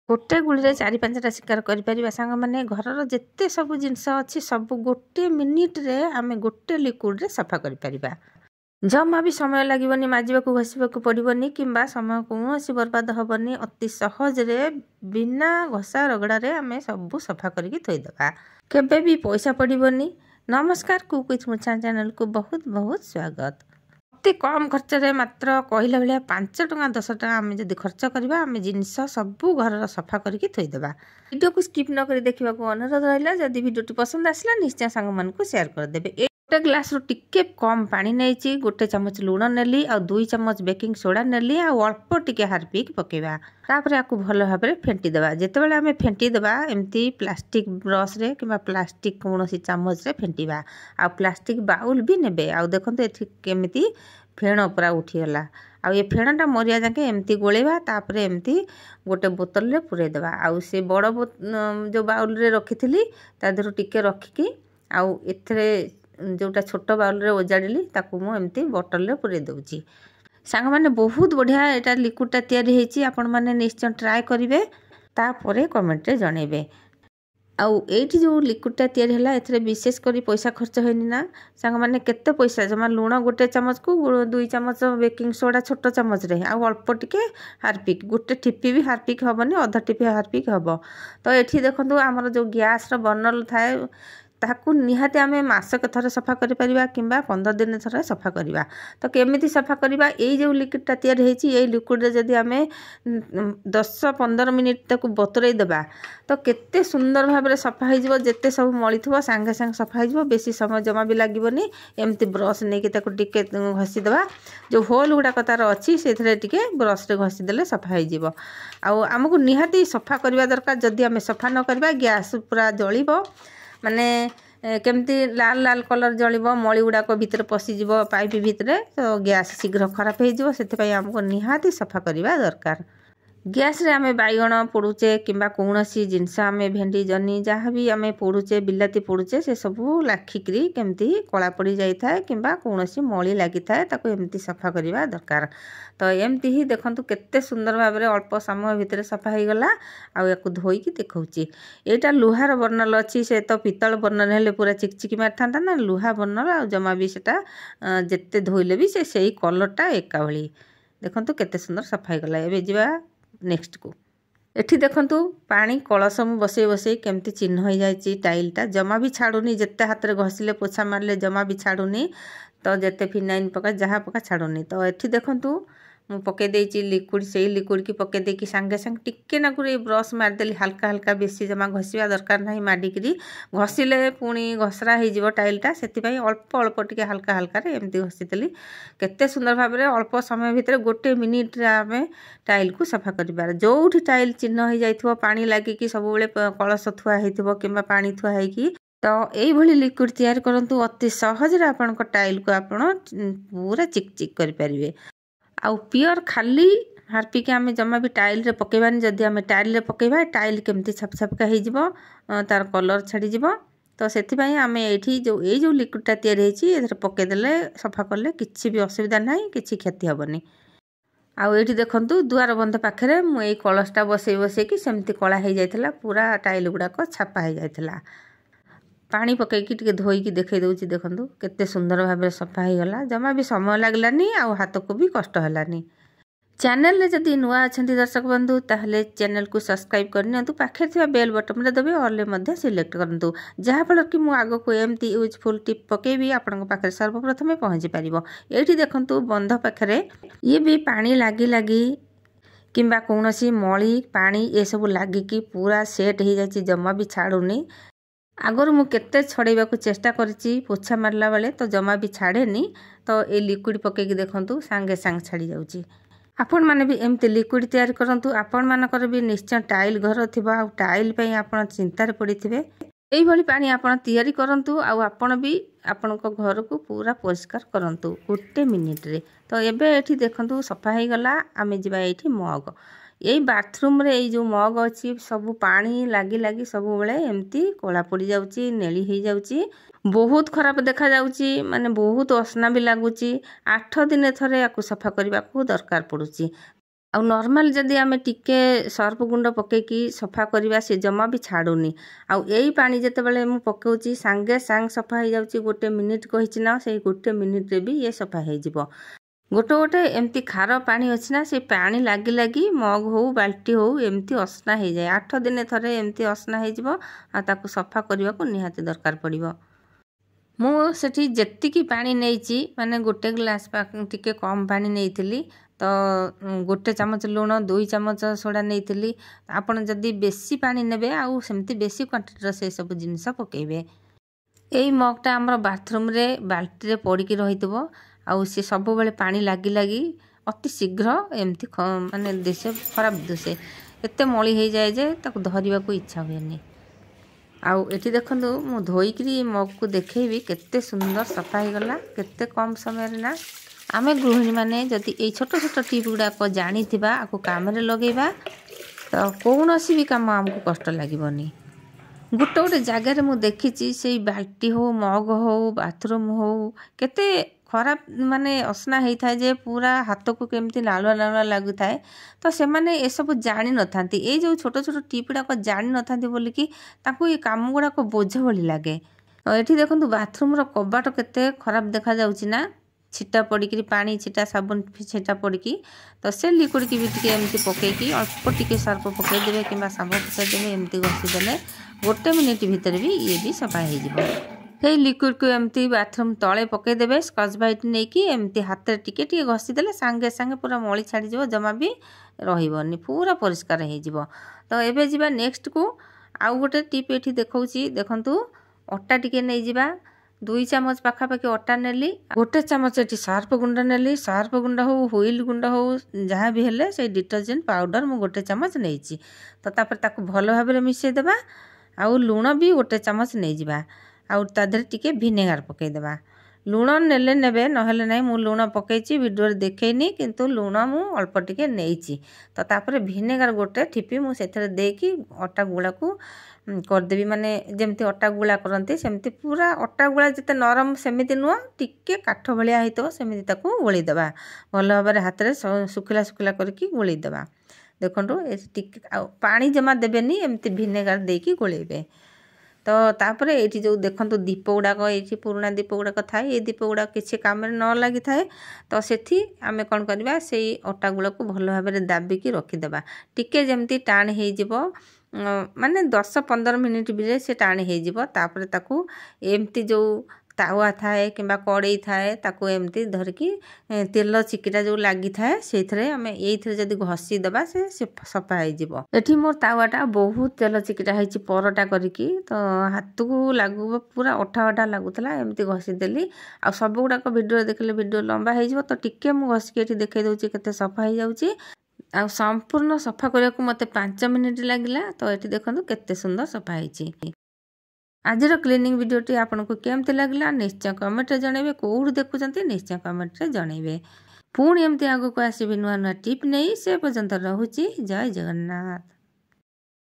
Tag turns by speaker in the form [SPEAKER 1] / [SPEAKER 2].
[SPEAKER 1] गोटे गुड़ी चारि पांचटा शिकार कर सांग मैंने घर जिते सब जिनस अच्छी सब गोटे मिनिट रे आम गोटे लिक्विड रे सफा कर जमा भी समय लगभग माजिबा घसीबा पड़ोनी कि समय कौन बर्बाद हेनी अति सहज रे बिना घसा रगड़ा रे आम सब सफा करके थोईदेवा केबे भी पैसा पड़ोनी। नमस्कार कुक विथ मुछा चैनल को बहुत बहुत स्वागत। अति कम खर्च रे मात्र कहला भाया 5 टंका 10 टंका आम जब खर्च करवा आम जिनस सबू घर सफा करके थोईदेवा। वीडियो को स्किप न कर देखा अनुरोध रहा। जदि वीडियो आसला निश्चय सांग मान को शेयर करदेवे। गोटे ग्लास रू टिके कम पानी नहीं गोटे चमच लुण नेली आ 2 चमच बेकिंग सोडा नेली आ अल्प टिके हार्पिक पकेबा तापर याकू भल भाव में फेंटीदेवा। जितेबाला आम फेंटीदेवा एमती प्लास्टिक ब्रश रे किंबा प्लास्टिक कौन चामच रे फेंटीबा आ प्लास्टिक बाउल भी नेबे। आ देखंतु एथि केमिति फेण पूरा उठीगला आ ये फेणटा मरिया जाके एमती गोलेबा तापर एमती गोटे बोतल रे पुरे देबा। आ से बड़ जो बाउल रे रखिथिली ता देहरु टिके रखिकी आ एथरे जोटा छोट बाउल रे ओजाड़िली ताकू मु एमती बोतल रे पुरे दउची। सांग माने बहुत बढ़िया एटा लिक्विडटा तयारी हेची। आपण माने निश्चय ट्राई करिवे तापरे कमेंट रे जणेबे। आउ एठी जो लिक्विडटा तयारी हला एथरे विशेष करी पैसा खर्च होइनी ना सांग माने केते पैसा जमा लुण गोटे चमच को 2 चमच बेकिंग सोडा छोट चमच रे आ अल्प टिके हार्पिक गोटे टिपी भी हार्पिक हबनी अधा टिपी हार्पिक हबो। तो एठी देखंतु हमर जो गैस रो बर्नर थाए ताकू निहाती आम मासक थरे सफा कर 15 दिन थरे सफा करवा। तो केमिति सफा करवा ये जो लिक्विडटा तैयार होती ये लिक्विड जदि आम 10-15 मिनिट ताकू बतुरई देबा तो केते सुंदर भाव में सफा हो जिते सब मली थो सांगे सांगे सफा हो बेसी समय जमा भी लगभग एमती ब्रश नहीं टिके घसी देवा जो होल गुड़ाक तार अच्छी से ब्रश रे घसीदे सफा हो। आमको निहाती सफा करवा दरकार। जदि आम सफा न करवा गैस पूरा जलिब माने केमती लाल लाल कलर जलिब मली गुड़ाक भितर पशिज पाइप भितर तो गैस शीघ्र खराब हो आमको निहाती सफा करवा दरकार। गैस रे आमे बैगण पोड़ुचे किंबा कौन सी जिनस आम भेंडी जनी जहाँ भी आम पोड़ुचे बिलाती पोड़ुचे से सबू लाखिकी केमती कला पड़ जाए कि कौन सी मली लगी थाए ताको एमती सफा करवा दरकार। तो एमती ही देखंतु केते सुंदर भाव में अल्प समय भितर सफा हो गला। आउ याकू धोईकी देखौची एटा लुहार बर्नल अच्छी से तो पितल बर्नल हेले पूरा चिकचिकी मारता ना लुहा बर्नल आ जमा भी सेटा जेते धोइले भी से कलरटा एका भली देखंतु केते सुंदर सफा हो गला। एबे जिबा नेक्स्ट को एठी देखंतु पानी कलश मु बसई बसई केमती चिन्ह हो जाए टाइलटा जमा भी छाड़ूनी जिते हाथ में घसिले पोछा मारले जमा भी छाड़ूनी तो जिते फिनाइन पका जहाँ पका छाड़ूनी। तो एठी देखंतु मु पके देइची लिक्विड से लिक्विड की पके देकी सांगे सांगे टिके नाकुर ये ब्रश मारदेली हल्का हल्का बेसी जमा घसीवा दरकार नहीं माडिकी घसिले पुणी घसरा हो टाइलटा से अल्प अल्प टिके हल्का हल्का एमती घसीदेली केते सुंदर भाव में अल्प समय भितर गोटे मिनिट आम टाइल को सफा कर जो टाइल चिन्ह हो जाइथिबो पानी लागिकी सब बेले कलश थुआ होइथिबो किंबा पानी थुआ होइकी तो यही लिक्विड तैयार करंतु अति सहज आपण टाइल को आपण पूरा चिकचिक करें। आउ प्योर खाली हार्पिक आम जमा भी टाइल रे पकेबानी जदि आम टाइल रे पकेबा टाइल केमती छपछपका हो तार कलर छाड़ी तो से आम ये जो लिक्विडटा तैयारी होती है पकईदे सफा कले किसी भी असुविधा ना कि क्षति हेनी। आउ ये देखंतु दुआर बंध पाखे मुझे कलशटा बसई बसईकी सेमती कला हो जाता पूरा टाइल गुड़ाक छापा हो जाता पानी पकईकी टिके धोईकी देखई दउची देखंतु केते सुंदर भाव में सफा हो गला जमा भी समय लगलानी आ हाथ को भी कष्ट हलानी। चैनल रे जदि नुआ अछंती दर्शक बंधु ताहले चैनल को सब्सक्राइब करनियंतु पाखे थिबा बेल बटन रे दबे ऑल मध्ये सिलेक्ट करंतु जहाँ फल कि मु आगो को एमती यूजफुल टिप पकेबी आपन पाखे सर्वप्रथमे पहुंची परिबो। एठी देखंतु बंध पाखे ये भी पानी लागी लागी किंबा कौनसी मली पानी ये सब लागिकी पूरा सेट हो जाए जमा भी छाड़ूनी। आगर मु केते छड़ेबा को चेष्टा करची पोछा मारला बेले तो जमा भी छाड़ेनी तो ये लिक्विड पकेकी देखंतु सांगे सांग छाड़ी जाउची। आपण माने भी एमती लिक्विड तैयार करंतु आपण मानकर भी निश्चय टाइल घर थिबा आ टाइल पई आपण चिंतार पड़िथिबे एई भली पानी आपण तैयारी करंतु आ आपण भी आपण को घर को पूरा परिष्कार करंतु गोटे मिनिट रे। तो एबे एठी देखंतु सफा हो गला आमे जिबा एठी मग यही बाथरूम रे ये जो मग अच्छी सब पानी लगी लगी सब बेले एमती कला पड़ जाउची नेली हो जाउची बहुत खराब देखा जाउची माने बहुत असना भी लगुची 8 दिन थरे याकू सफा करने को दरकार पड़ुची। ଆଉ ନର୍ମାଲ ଯଦି ଆମେ ଟିକେ ସର୍ଫ ଗୁଣ୍ଡ ପକେଇକି ସଫା କରିବା ସେ ଜମା ବି ଛାଡ଼ୁନି। ଆଉ ଏଇ ପାଣି ଯେତେବେଳେ ମୁଁ ପକାଉଛି ସାଙ୍ଗେ ସାଙ୍ଗେ ସଫା ହେଇଯାଉଛି। 1 ମିନିଟ୍ କହିଛି ନା, ସେଇ 1 ମିନିଟ୍ରେ ବି ଇଏ ସଫା ହେଇଯିବ। ଗୋଟେ ଏମିତି ଖାର ପାଣି ଅଛି ନା, ସେ ପାଣି ଲାଗି ଲାଗି ମଗ ହଉ ବାଲ୍ଟି ହଉ ଏମିତି ଅସନା ହେଇଯାଏ। 8 ଦିନେ ଥରେ ଏମିତି ଅସନା ହେଇଯିବ। ଆଉ ତାକୁ ସଫା କରିବାକୁ ନିହାତି ଦରକାର ପଡ଼ିବ। ମୁଁ ସେଠି ଯେତିକି ପାଣି ନେଇଛି, ମାନେ 1 ଗ୍ଲାସ୍ ଟିକେ କମ୍ ପାଣି ନେଇଥିଲି। ତ 1 ଚାମଚ ଲୁଣ, 2 ଚାମଚ ସୋଡ଼ା ନେଇଥିଲି। ଆପଣ ଯଦି ବେଶୀ ପାଣି ନେବେ ଆଉ ସେମିତି ବେଶୀ କ୍ୱାଣ୍ଟିଟିର ସେସବୁ ଜିନିଷ ପକାଇବେ। ଏଇ ମଗ୍ଟା ଆମର ବାଥରୁମ୍ରେ ବାଲ୍ଟିରେ ପଡ଼ିକି ରହିଥିବ। ଆଉ ସେ ସବୁବେଳେ ପାଣି ଲାଗି ଲାଗି ଅତି ଶୀଘ୍ର ଏମିତି ମାନେ ଦିଶେ, ଖରାପ ଦିଶେ। ଏତେ ମଳି ହେଇଯାଏ ଯେ ତାକୁ ଧରିବାକୁ ଇଚ୍ଛା ହୁଏନି। ଆଉ ଏଠି ଦେଖନ୍ତୁ, ମୁଁ ଧୋଇକିରି ମଗ୍କୁ ଦେଖେଇବି କେତେ ସୁନ୍ଦର ସଫା ହେଇଗଲା, କେତେ କମ୍ ସମୟରେ ନା। ଆମେ ଗୃହିଣୀମାନେ ଯଦି ଏଇ ଛୋଟ ଛୋଟ ଟିପ୍ ଗୁଡ଼ାକ ଜାଣିଥିବା, ଆକୁ କାମରେ ଲଗେଇବା, ତ କୌଣସି ବି କାମ ଆମକୁ କଷ୍ଟ ଲାଗିବନି। ଗୋଟେ ଜାଗାରେ ମୁଁ ଦେଖିଛି, ସେଇ ବାଲ୍ଟି ହଉ, ମଗ ହଉ, ବାଥରୁମ୍ ହଉ, କେତେ ଖରାପ ମାନେ ଅସନା ହେଇଥାଏ ଯେ ପୁରା ହାତକୁ କେମିତି ନାଳୁଆ ନାଳୁଆ ଲାଗୁଥାଏ। ତ ସେମାନେ ଏସବୁ ଜାଣିନଥାନ୍ତି। ଏଇ ଯେଉଁ ଛୋଟ ଛୋଟ ଟିପ୍ ଗୁଡ଼ାକ ଜାଣିନଥାନ୍ତି ବୋଲିକି ତାଙ୍କୁ ଏ କାମ ଗୁଡ଼ାକ ବୋଝ ଭଳି ଲାଗେ। ଏଠି ଦେଖନ୍ତୁ ବାଥରୁମ୍ର କବାଟ କେତେ ଖରାପ ଦେଖାଯାଉଛି ନା, ଛିଟା ପଡ଼ିକିରି, ପାଣି ଛିଟା, ସାବୁନ ଛିଟା ପଡ଼ିକି। ତ ସେ ଲିକ୍ୱିଡ଼କି ବି ଟିକେ ଏମିତି ପକାଇକି ଅଳ୍ପ ଟିକେ ସର୍ଫ ପକାଇଦେବେ କିମ୍ବା ସାମ୍ପ ପକାଇଦେବେ। ଏମିତି ଘଷିଦେଲେ 1 ମିନିଟ୍ ଭିତରେ ବି ଇଏ ବି ସଫା ହେଇଯିବ। ସେଇ ଲିକ୍ୱିଡ଼କୁ ଏମିତି ବାଥରୁମ୍ ତଳେ ପକାଇଦେବେ। ସ୍କଚ୍ ବ୍ରାଇଟ୍ ନେଇକି ଏମିତି ହାତରେ ଟିକେ ଟିକେ ଘଷିଦେଲେ ସାଙ୍ଗେ ସାଙ୍ଗେ ପୁରା ମଳି ଛାଡ଼ିଯିବ, ଜମା ବି ରହିବନି, ପୁରା ପରିଷ୍କାର ହେଇଯିବ। ତ ଏବେ ଯିବା ନେକ୍ସଟକୁ। ଆଉ ଗୋଟେ ଟିପ୍ ଏଠି ଦେଖଉଛି, ଦେଖନ୍ତୁ। ଅଟା ଟିକେ ନେଇଯିବା, 2 ଚାମଚ ପାଖାପାଖି ଅଟା ନେଲି। 1 ଚାମଚ ଏଠି ସର୍ଫ ଗୁଣ୍ଡ ନେଲି। ସର୍ଫ ଗୁଣ୍ଡ ହଉ, ହୁଇଲ୍ ଗୁଣ୍ଡ ହଉ, ଯାହା ବି ହେଲେ ସେଇ ଡିଟର୍ଜେଣ୍ଟ ପାଉଡ଼ର ମୁଁ 1 ଚାମଚ ନେଇଛି। ତ ତାପରେ ତାକୁ ଭଲ ଭାବରେ ମିଶାଇଦେବା। ଆଉ ଲୁଣ ବି 1 ଚାମଚ ନେଇଯିବା। ଆଉ ତା ଦେହରେ ଟିକେ ଭିନେଗାର ପକାଇଦେବା। ଲୁଣ ନେଲେ ନେବେ, ନହେଲେ ନାହିଁ। ମୁଁ ଲୁଣ ପକାଇଛି, ଭିଡ଼ିଓରେ ଦେଖେଇନି, କିନ୍ତୁ ଲୁଣ ମୁଁ ଅଳ୍ପ ଟିକେ ନେଇଛି। ତ ତାପରେ ଭିନେଗାର 1 ଠିପି ମୁଁ ସେଥିରେ ଦେଇକି ଅଟା ଗୁଳାକୁ କରିଦେବି। ମାନେ ଯେମିତି ଅଟା ଗୁଳା କରନ୍ତି ସେମିତି, ପୁରା ଅଟା ଗୁଳା ଯେତେ ନରମ ସେମିତି ନୁହଁ, ଟିକେ କାଠ ଭଳିଆ ହେଇଥିବ ସେମିତି ତାକୁ ଗୋଳେଇଦେବା। ଭଲ ଭାବରେ ହାତରେ ଶୁଖିଲା ଶୁଖିଲା କରିକି ଗୋଳେଇଦେବା। ଦେଖନ୍ତୁ ଟିକେ, ଆଉ ପାଣି ଜମା ଦେବେନି, ଏମିତି ଭିନେଗାର ଦେଇକି ଗୋଳେଇବେ। ତ ତାପରେ ଏଇଠି ଯେଉଁ ଦେଖନ୍ତୁ ଦୀପ ଗୁଡ଼ାକ, ଏଇଠି ପୁରୁଣା ଦୀପ ଗୁଡ଼ାକ ଥାଏ। ଏ ଦୀପ ଗୁଡ଼ାକ କିଛି କାମରେ ନ ଲାଗିଥାଏ। ତ ସେଠି ଆମେ କ'ଣ କରିବା, ସେଇ ଅଟା ଗୁଳାକୁ ଭଲ ଭାବରେ ଦାବିକି ରଖିଦେବା। ଟିକେ ଯେମିତି ଟାଣ ହେଇଯିବ, ମାନେ 10-15 ମିନିଟ୍ ଭିତରେ ସେ ଟାଣି ହେଇଯିବ। ତାପରେ ତାକୁ ଏମିତି ଯେଉଁ ତାୱା ଥାଏ କିମ୍ବା କଡ଼େଇ ଥାଏ, ତାକୁ ଏମିତି ଧରିକି ତେଲ ଚିକିଟା ଯେଉଁ ଲାଗିଥାଏ ସେଇଥିରେ ଆମେ ଏଇଥିରେ ଯଦି ଘଷି ଦେବା ସେ ସଫା ହେଇଯିବ। ଏଠି ମୋର ତାୱାଟା ବହୁତ ତେଲ ଚିକିଟା ହେଇଛି ପରଟା କରିକି। ତ ହାତକୁ ଲାଗୁ ପୁରା ଅଠା ଅଠା ଲାଗୁଥିଲା। ଏମିତି ଘଷିଦେଲି। ଆଉ ସବୁ ଗୁଡ଼ାକ ଭିଡ଼ିଓ ଦେଖିଲେ ଭିଡ଼ିଓ ଲମ୍ବା ହେଇଯିବ। ତ ଟିକେ ମୁଁ ଘଷିକି ଏଠି ଦେଖେଇ ଦେଉଛି କେତେ ସଫା ହେଇଯାଉଛି। ଆଉ ସମ୍ପୂର୍ଣ୍ଣ ସଫା କରିବାକୁ ମୋତେ 5 ମିନିଟ୍ ଲାଗିଲା। ତ ଏଠି ଦେଖନ୍ତୁ କେତେ ସୁନ୍ଦର ସଫା ହେଇଛି। ଆଜିର କ୍ଲିନିଂ ଭିଡ଼ିଓଟି ଆପଣଙ୍କୁ କେମିତି ଲାଗିଲା ନିଶ୍ଚୟ କମେଣ୍ଟରେ ଜଣାଇବେ। କେଉଁଠୁ ଦେଖୁଛନ୍ତି ନିଶ୍ଚୟ କମେଣ୍ଟରେ ଜଣାଇବେ। ପୁଣି ଏମିତି ଆଗକୁ ଆସିବି ନୂଆ ନୂଆ ଟିପ୍ ନେଇ। ସେ ପର୍ଯ୍ୟନ୍ତ ରହୁଛି। ଜୟ ଜଗନ୍ନାଥ।